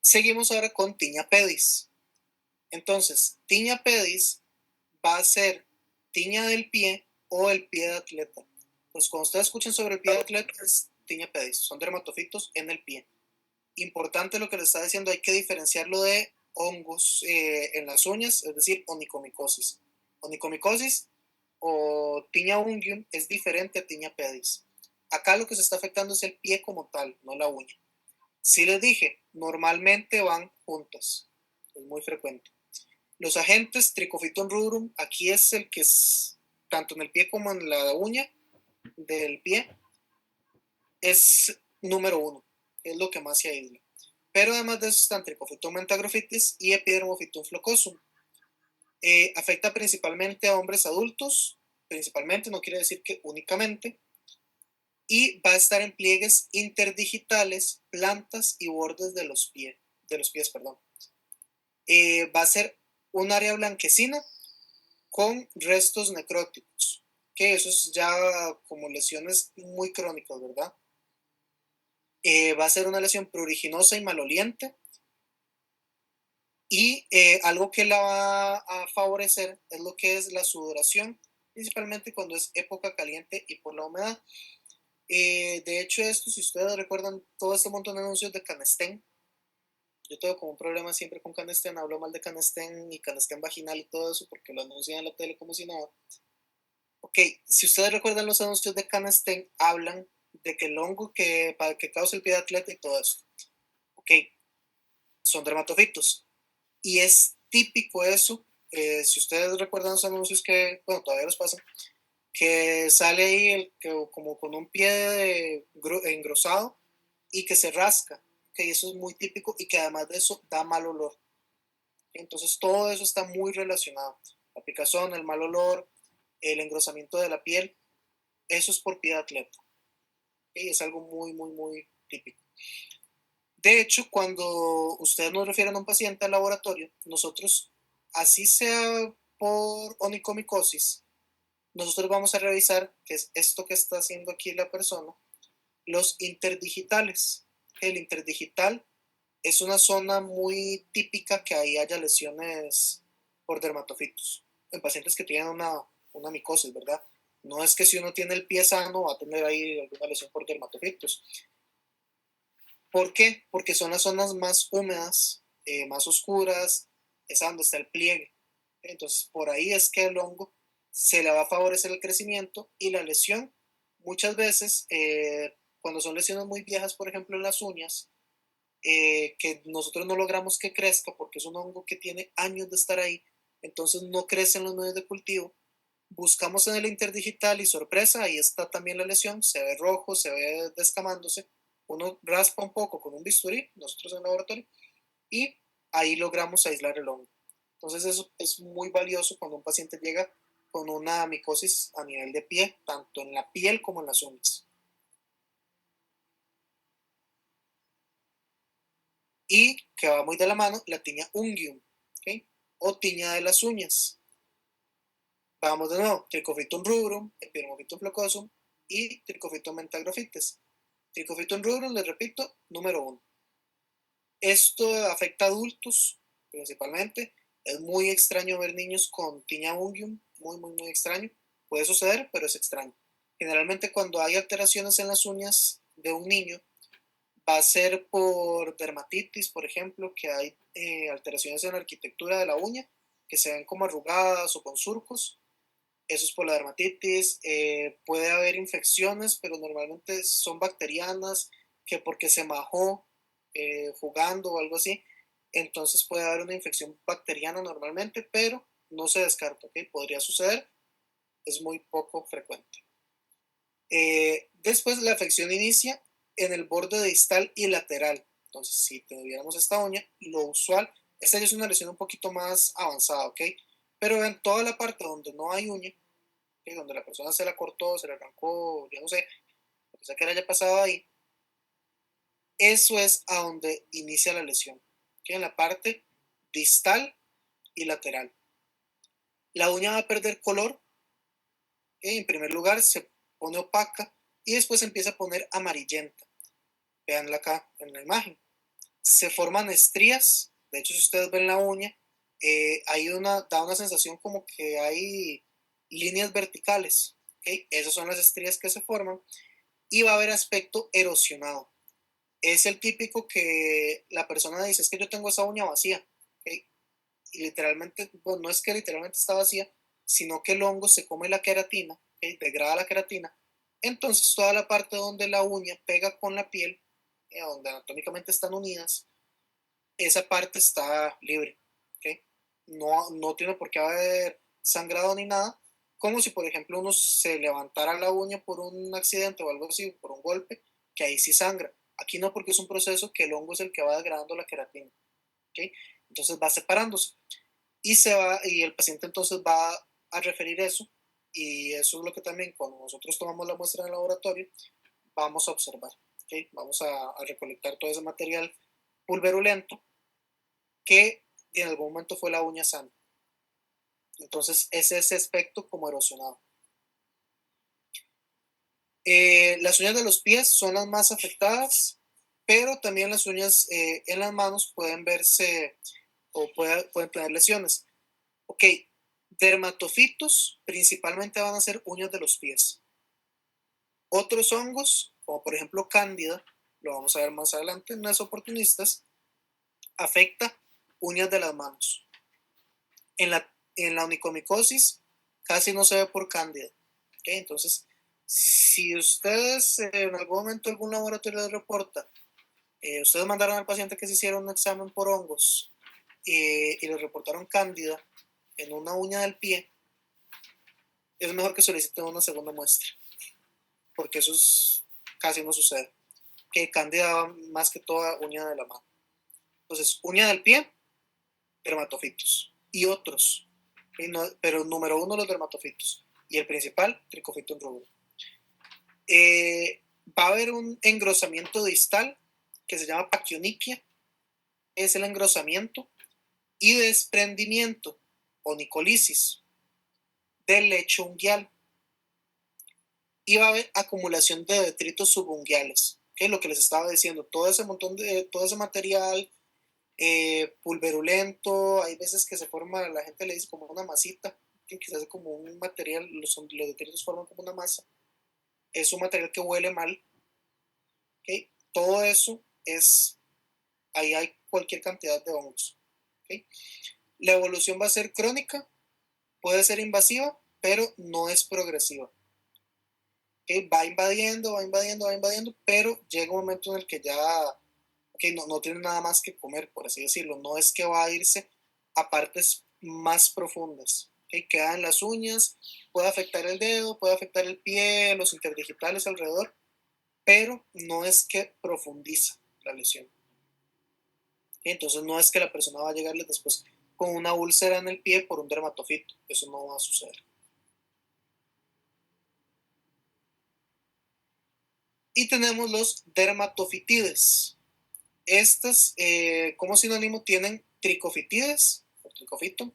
Seguimos ahora con Tiña pedis. Entonces, Tiña pedis va a ser tiña del pie o el pie de atleta. Pues cuando ustedes escuchen sobre el pie de atleta es Tiña pedis. Son dermatofitos en el pie. Importante lo que les está diciendo, hay que diferenciarlo de hongos en las uñas, es decir, onicomicosis. Onicomicosis o tiña unguium es diferente a tiña pedis. Acá lo que se está afectando es el pie como tal, no la uña. Sí les dije, normalmente van juntas, es muy frecuente. Los agentes Trichophyton rubrum, aquí es el que es tanto en el pie como en la uña del pie, es número uno, es lo que más se aísla. Pero además de eso están Trichophyton mentagrophytes y Epidermophyton flocosum. Afecta principalmente a hombres adultos, principalmente, no quiere decir que únicamente, y va a estar en pliegues interdigitales, plantas y bordes de los pies, perdón. Va a ser un área blanquecina con restos necróticos, que eso es ya como lesiones muy crónicas, ¿verdad? Va a ser una lesión pruriginosa y maloliente, y algo que la va a favorecer es lo que es la sudoración, principalmente cuando es época caliente y por la humedad. De hecho, esto, si ustedes recuerdan todo este montón de anuncios de Canestén, yo tengo como un problema siempre con Canestén, hablo mal de Canestén y Canestén vaginal y todo eso porque lo anuncian en la tele como si nada. Ok, si ustedes recuerdan los anuncios de Canestén, hablan de que el hongo para que causa el pie de atleta y todo eso. Ok, son dermatofitos. Y es típico eso, si ustedes recuerdan los anuncios que, bueno, todavía los pasan, que sale ahí como con un pie engrosado y que se rasca, que eso es muy típico y que además de eso da mal olor. Entonces todo eso está muy relacionado. La picazón, el mal olor, el engrosamiento de la piel, eso es por pie de atleta. Es algo muy, muy, muy típico. De hecho, cuando ustedes nos refieren a un paciente al laboratorio, nosotros, así sea por onicomicosis, nosotros vamos a revisar, qué es esto que está haciendo aquí la persona, los interdigitales. El interdigital es una zona muy típica que ahí haya lesiones por dermatofitos, en pacientes que tienen una micosis, ¿verdad? No es que si uno tiene el pie sano va a tener ahí alguna lesión por dermatofitos. ¿Por qué? Porque son las zonas más húmedas, más oscuras, es donde está el pliegue. Entonces, por ahí es que el hongo se le va a favorecer el crecimiento y la lesión muchas veces cuando son lesiones muy viejas, por ejemplo en las uñas, que nosotros no logramos que crezca porque es un hongo que tiene años de estar ahí, entonces no crece en los medios de cultivo. Buscamos en el interdigital y sorpresa, ahí está también la lesión, se ve rojo, se ve descamándose, uno raspa un poco con un bisturí, nosotros en el laboratorio, y ahí logramos aislar el hongo. Entonces eso es muy valioso cuando un paciente llega con una micosis a nivel de pie, tanto en la piel como en las uñas. Y que va muy de la mano, la tiña unguium, ¿okay? O tiña de las uñas. Vamos de nuevo, Trichophytum rubrum, Epidermophytum flocosum y Trichophytum mentagrophytes. Trichophytum rubrum, les repito, número 1. Esto afecta a adultos principalmente. Es muy extraño ver niños con tiña unguium, muy extraño. Puede suceder, pero es extraño. Generalmente cuando hay alteraciones en las uñas de un niño, va a ser por dermatitis, por ejemplo, que hay alteraciones en la arquitectura de la uña, que se ven como arrugadas o con surcos. Eso es por la dermatitis. Puede haber infecciones, pero normalmente son bacterianas, que porque se majó jugando o algo así, entonces puede haber una infección bacteriana normalmente, pero no se descarta, ¿ok? Podría suceder, es muy poco frecuente. Después la afección inicia en el borde distal y lateral. Entonces, si tuviéramos esta uña, lo usual, esta ya es una lesión un poquito más avanzada, ¿ok? Pero en toda la parte donde no hay uña, ¿okay? Donde la persona se la cortó, se la arrancó, yo no sé, lo que sea que le haya pasado ahí, eso es a donde inicia la lesión, ¿okay? En la parte distal y lateral. La uña va a perder color, ¿okay? En primer lugar se pone opaca y después se empieza a poner amarillenta. Veanla acá en la imagen. Se forman estrías, de hecho si ustedes ven la uña, da una sensación como que hay líneas verticales, ¿okay? Esas son las estrías que se forman y va a haber aspecto erosionado. Es el típico que la persona dice, es que yo tengo esa uña vacía, ¿okay? Y literalmente, bueno, no es que literalmente está vacía, sino que el hongo se come la queratina, ¿okay? Degrada la queratina, entonces toda la parte donde la uña pega con la piel, donde anatómicamente están unidas, esa parte está libre, ¿okay? No tiene por qué haber sangrado ni nada, como si por ejemplo uno se levantara la uña por un accidente o algo así, por un golpe, que ahí sí sangra. Aquí no, porque es un proceso que el hongo es el que va degradando la queratina, ¿okay? Entonces va separándose y el paciente entonces va a referir eso, y eso es lo que también cuando nosotros tomamos la muestra en el laboratorio vamos a observar, ¿okay? Vamos a recolectar todo ese material pulverulento que en algún momento fue la uña sana. Entonces es ese aspecto como erosionado. Las uñas de los pies son las más afectadas, pero también las uñas en las manos pueden verse o pueden tener lesiones. Ok, dermatofitos principalmente van a ser uñas de los pies. Otros hongos, como por ejemplo cándida, lo vamos a ver más adelante en las oportunistas, afecta uñas de las manos. En la onicomicosis casi no se ve por cándida. ¿Okay? Entonces, si ustedes en algún momento algún laboratorio les reporta, ustedes mandaron al paciente que se hiciera un examen por hongos y le reportaron cándida en una uña del pie, es mejor que soliciten una segunda muestra, porque eso casi no sucede. Que cándida va más que toda uña de la mano. Entonces, uña del pie, dermatofitos. Y otros, pero número uno los dermatofitos. Y el principal, Trichophytum rubrum. Va a haber un engrosamiento distal que se llama paquioniquia, es el engrosamiento, y desprendimiento o nicolisis del lecho unguial. Y va a haber acumulación de detritos subunguiales, que es lo que les estaba diciendo, todo ese material pulverulento, hay veces que se forma, la gente le dice como una masita, que se hace como un material, los detritos forman como una masa, es un material que huele mal, ¿okay? Todo eso ahí hay cualquier cantidad de hongos, ¿okay? La evolución va a ser crónica, puede ser invasiva, pero no es progresiva. ¿ok? Va invadiendo, va invadiendo, va invadiendo, pero llega un momento en el que ya, ¿ok? No tiene nada más que comer, por así decirlo. No es que va a irse a partes más profundas. ¿Ok? Queda en las uñas, puede afectar el dedo, puede afectar el pie, los interdigitales alrededor, pero no es que profundiza la lesión. Entonces no es que la persona va a llegarle después con una úlcera en el pie por un dermatofito. Eso no va a suceder. Y tenemos los dermatofitides. Estas, como sinónimo, tienen tricofitides, o tricofito,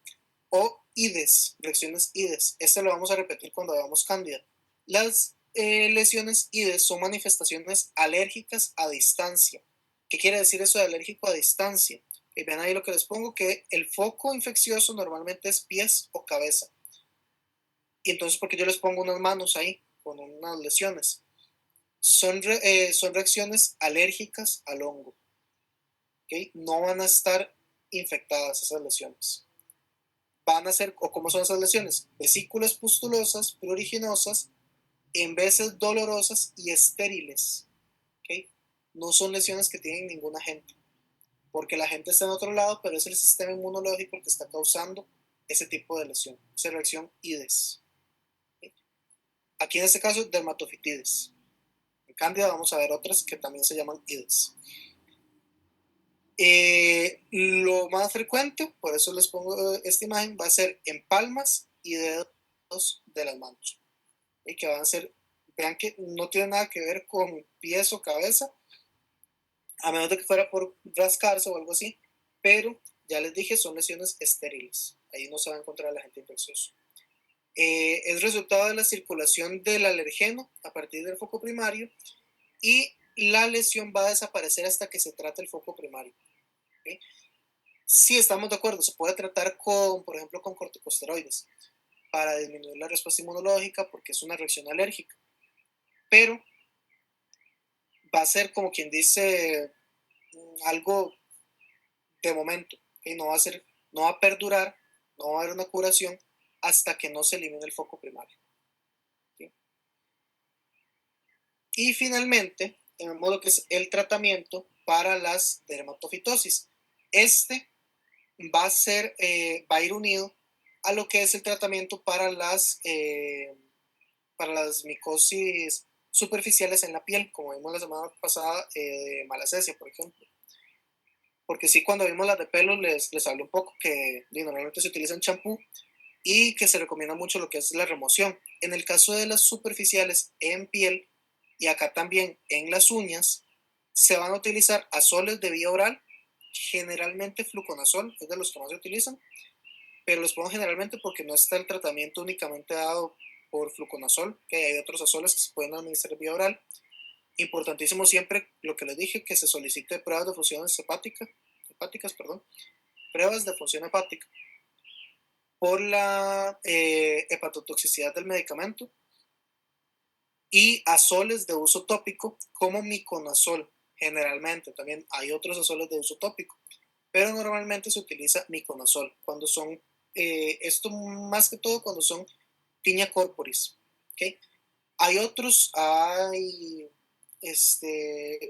o ides, reacciones ides. Este lo vamos a repetir cuando veamos cándida. Las lesiones ides son manifestaciones alérgicas a distancia. ¿Qué quiere decir eso de alérgico a distancia? Vean ahí lo que les pongo, que el foco infeccioso normalmente es pies o cabeza. Y entonces, ¿por qué yo les pongo unas manos ahí con unas lesiones? Son reacciones alérgicas al hongo. ¿Okay? No van a estar infectadas esas lesiones. Van a ser, o ¿cómo son esas lesiones? Vesículas pustulosas, pruriginosas, en veces dolorosas y estériles. ¿Okay? No son lesiones que tienen ningún agente, porque la gente está en otro lado, pero es el sistema inmunológico el que está causando ese tipo de lesión, esa reacción IDES. ¿Okay? Aquí en este caso, dermatofitides. En Cándida vamos a ver otras que también se llaman IDES. Lo más frecuente, por eso les pongo esta imagen, va a ser en palmas y dedos de las manos. Y que van a ser, vean que no tiene nada que ver con pies o cabeza, a menos de que fuera por rascarse o algo así, pero ya les dije, son lesiones estériles. Ahí no se va a encontrar el agente infeccioso. Es resultado de la circulación del alergeno a partir del foco primario y la lesión va a desaparecer hasta que se trate el foco primario. ¿Okay? Sí, estamos de acuerdo, se puede tratar con, por ejemplo, con corticosteroides para disminuir la respuesta inmunológica porque es una reacción alérgica, pero va a ser como quien dice algo de momento, ¿okay? No va a perdurar, no va a haber una curación hasta que no se elimine el foco primario. ¿Okay? Y finalmente, tenemos lo que es el tratamiento para las dermatofitosis. Este va a ir unido a lo que es el tratamiento para las micosis superficiales en la piel, como vimos la semana pasada de malacesia, por ejemplo. Porque sí, cuando vimos las de pelo les hablé un poco que normalmente se utiliza en champú y que se recomienda mucho lo que es la remoción. En el caso de las superficiales en piel y acá también en las uñas, se van a utilizar azoles de vía oral, generalmente fluconazol, es de los que más se utilizan, pero los pongo generalmente porque no está el tratamiento únicamente dado por fluconazol, que hay otros azoles que se pueden administrar vía oral. Importantísimo siempre lo que les dije, que se solicite pruebas de funciones hepáticas, pruebas de función hepática por la hepatotoxicidad del medicamento y azoles de uso tópico como miconazol. Generalmente también hay otros azoles de uso tópico, pero normalmente se utiliza miconazol cuando son, esto más que todo cuando son tiña corporis. ¿Okay? Hay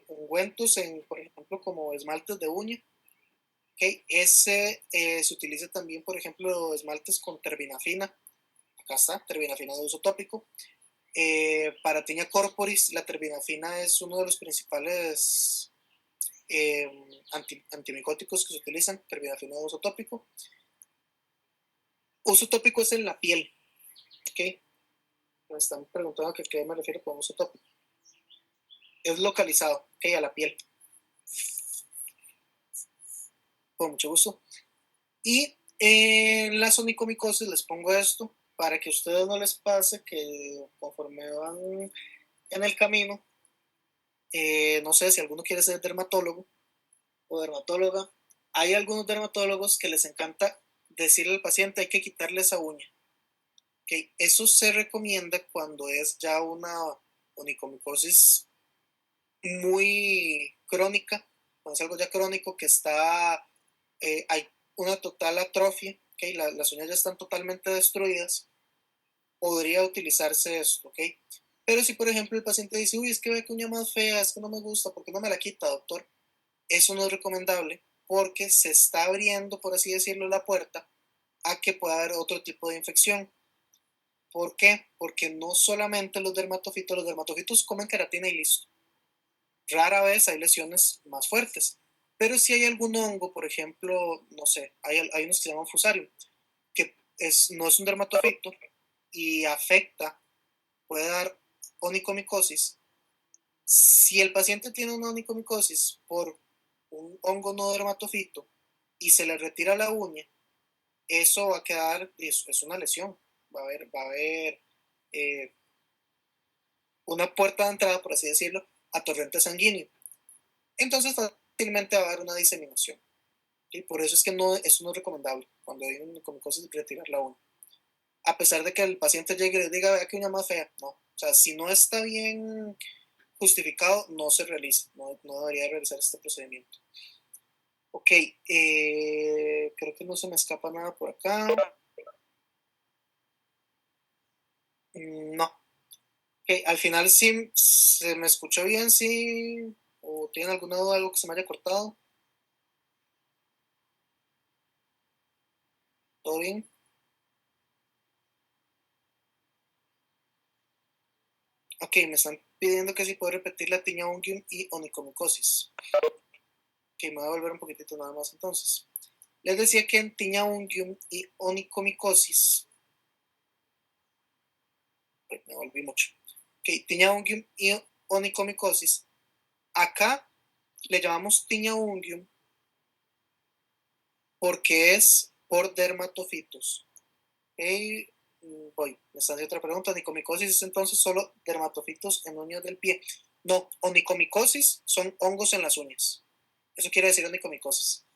ungüentos por ejemplo, como esmaltes de uña. ¿Okay? Ese se utiliza también, por ejemplo, esmaltes con terbinafina. Acá está, terbinafina de uso tópico. Para tiña corporis, la terbinafina es uno de los principales antimicóticos que se utilizan, terbinafina de uso tópico. Uso tópico es en la piel. ¿Okay? Me están preguntando a qué me refiero con uso tópico. Es localizado, ¿okay? A la piel. Con mucho gusto. Y en la onicomicosis les pongo esto para que a ustedes no les pase que conforme van en el camino, no sé si alguno quiere ser dermatólogo o dermatóloga, hay algunos dermatólogos que les encanta decirle al paciente hay que quitarle esa uña. ¿Okay? Eso se recomienda cuando es ya una onicomicosis muy crónica, cuando es algo ya crónico que hay una total atrofia, ¿okay? Las uñas ya están totalmente destruidas, podría utilizarse esto, ¿okay? Pero si, por ejemplo, el paciente dice, uy, es que ve que uña más fea, es que no me gusta, ¿por qué no me la quita, doctor? Eso no es recomendable porque se está abriendo, por así decirlo, la puerta a que pueda haber otro tipo de infección. ¿Por qué? Porque no solamente los dermatofitos comen queratina y listo. Rara vez hay lesiones más fuertes. Pero si hay algún hongo, por ejemplo, no sé, hay unos que se llaman fusarium, que no es un dermatofito y afecta, puede dar onicomicosis. Si el paciente tiene una onicomicosis por un hongo no dermatofito y se le retira la uña, eso va a quedar, es una lesión, va a haber eh, una puerta de entrada, por así decirlo, a torrente sanguíneo. Entonces fácilmente va a haber una diseminación. Y por eso es que eso no es recomendable cuando hay una onicomicosis retirar la uña. A pesar de que el paciente llegue y le diga, vea que uña más fea, no. O sea, si no está bien justificado, no se realiza, no debería realizar este procedimiento. Ok, creo que no se me escapa nada por acá. No. Ok, al final sí se me escuchó bien, sí. ¿O tienen alguna duda, algo que se me haya cortado? ¿Todo bien? Ok, me están pidiendo que si puedo repetir la tiña unguium y onicomicosis. Ok, me voy a volver un poquitito nada más entonces. Les decía que en tiña unguium y onicomicosis, me volví mucho. Ok, tiña unguium y onicomicosis. Acá le llamamos tiña unguium porque es por dermatofitos. Okay, voy, me está haciendo otra pregunta. Onicomicosis es entonces solo dermatofitos en uñas del pie. No, onicomicosis son hongos en las uñas. Eso quiere decir onicomicosis.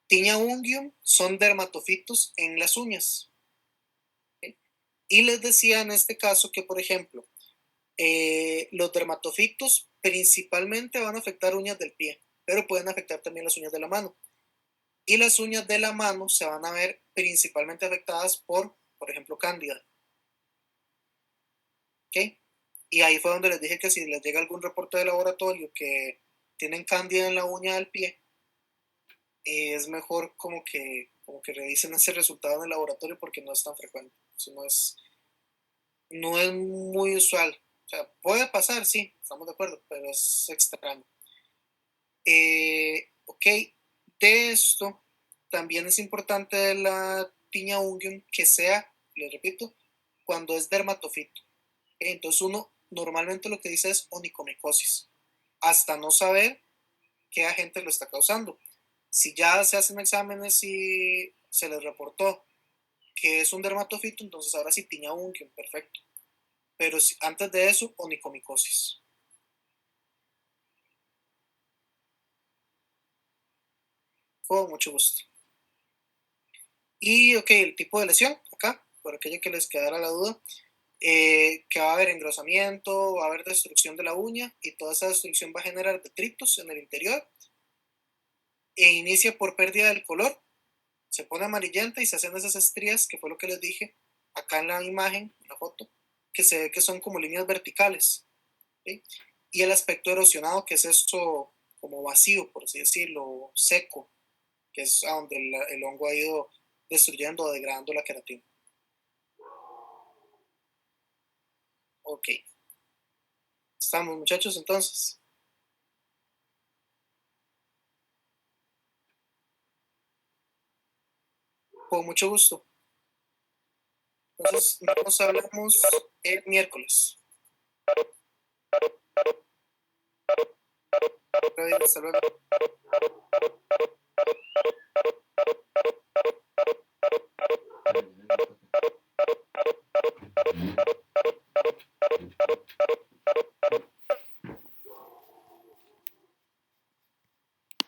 Tiña unguium son dermatofitos en las uñas. ¿Okay? Y les decía en este caso que, por ejemplo, los dermatofitos principalmente van a afectar uñas del pie, pero pueden afectar también las uñas de la mano. Y las uñas de la mano se van a ver principalmente afectadas por ejemplo, cándida. ¿Ok? Y ahí fue donde les dije que si les llega algún reporte de laboratorio que tienen cándida en la uña del pie, es mejor como que revisen ese resultado en el laboratorio porque no es tan frecuente. Eso no es muy usual. O sea, puede pasar, sí, estamos de acuerdo, pero es extraño. Ok, de esto también es importante de la tiña unguium que sea, les repito, cuando es dermatofito. Okay, entonces uno normalmente lo que dice es onicomicosis, hasta no saber qué agente lo está causando. Si ya se hacen exámenes y se les reportó que es un dermatofito, entonces ahora sí tiña unguium, perfecto. Pero antes de eso, onicomicosis. Con mucho gusto. Y ok, el tipo de lesión, acá, por aquello que les quedara la duda, que va a haber engrosamiento, va a haber destrucción de la uña y toda esa destrucción va a generar detritos en el interior e inicia por pérdida del color, se pone amarillenta y se hacen esas estrías, que fue lo que les dije acá en la imagen, en la foto, que se ve que son como líneas verticales. ¿Sí? Y el aspecto erosionado, que es esto como vacío, por así decirlo, seco, que es a donde el hongo ha ido destruyendo o degradando la queratina. Ok, estamos muchachos entonces. Con mucho gusto. Entonces nos hablamos el miércoles. Hasta luego.